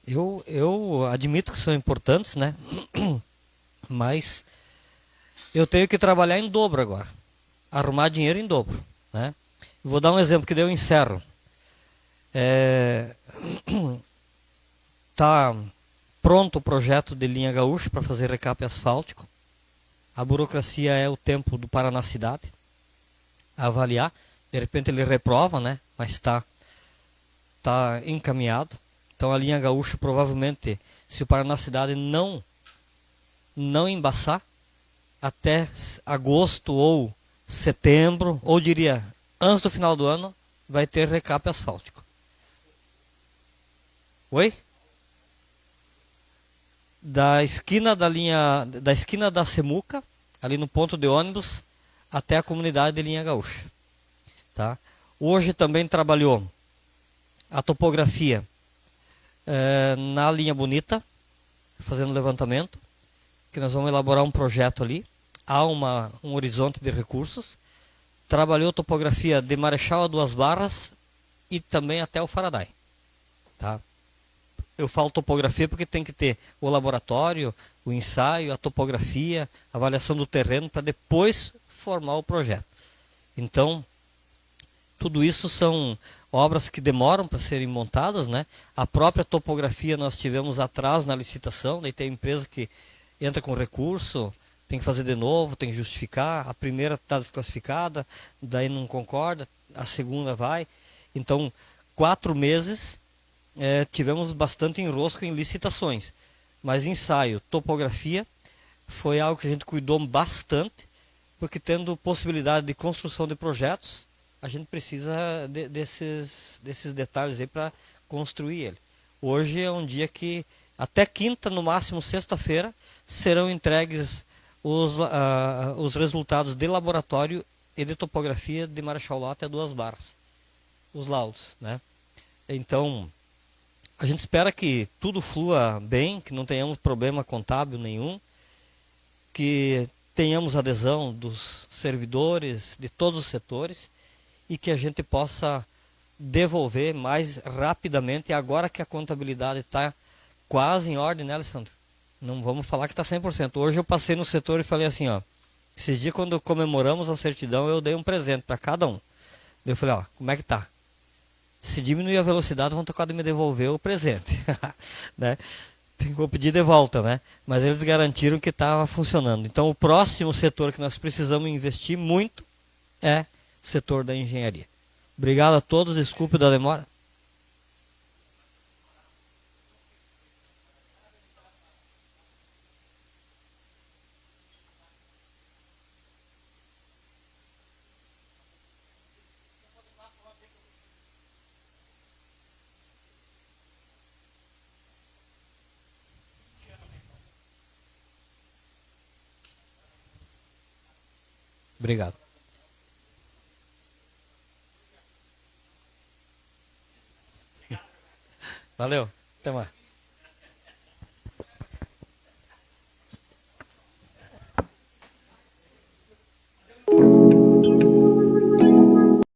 Eu admito que são importantes, né? Mas eu tenho que trabalhar em dobro agora. Arrumar dinheiro em dobro, né? Vou dar um exemplo que daí eu encerro. Tá pronto o projeto de linha gaúcha para fazer recape asfáltico. A burocracia é o tempo do Paraná Cidade avaliar. De repente ele reprova, né? Mas está encaminhado. Então a linha gaúcha provavelmente, se o Paraná Cidade não embaçar, até agosto ou setembro, ou diria antes do final do ano, vai ter recape asfáltico. Oi? Da esquina da Semuca, ali no ponto de ônibus, até a comunidade de linha gaúcha. Tá? Hoje também trabalhou a topografia na linha bonita, fazendo levantamento, que nós vamos elaborar um projeto ali. Há um horizonte de recursos. Trabalhou topografia de Marechal a Duas Barras e também até o Faraday. Tá? Eu falo topografia porque tem que ter o laboratório, o ensaio, a topografia, a avaliação do terreno para depois formar o projeto. Então, tudo isso são obras que demoram para serem montadas, né? A própria topografia nós tivemos atraso na licitação, daí tem empresa que entra com recurso, tem que fazer de novo, tem que justificar, a primeira está desclassificada, daí não concorda, a segunda vai. Então, 4 meses tivemos bastante enrosco em licitações, mas ensaio, topografia, foi algo que a gente cuidou bastante, porque tendo possibilidade de construção de projetos, a gente precisa desses detalhes aí para construir ele. Hoje é um dia que até quinta, no máximo sexta-feira, serão entregues os resultados de laboratório e de topografia de Marechal Lota a Duas Barras, os laudos, né? Então, a gente espera que tudo flua bem, que não tenhamos problema contábil nenhum, que tenhamos adesão dos servidores, de todos os setores, e que a gente possa devolver mais rapidamente, agora que a contabilidade está quase em ordem, né, Alessandro? Não vamos falar que está 100%. Hoje eu passei no setor e falei assim, ó, esses dias quando comemoramos a certidão, eu dei um presente para cada um. Eu falei, ó, como é que tá? Se diminuir a velocidade, vão tocar de me devolver o presente. Né? Vou pedir de volta, né? Mas eles garantiram que estava funcionando. Então, o próximo setor que nós precisamos investir muito é o setor da engenharia. Obrigado a todos, desculpe da demora. Obrigado. Valeu. Até mais.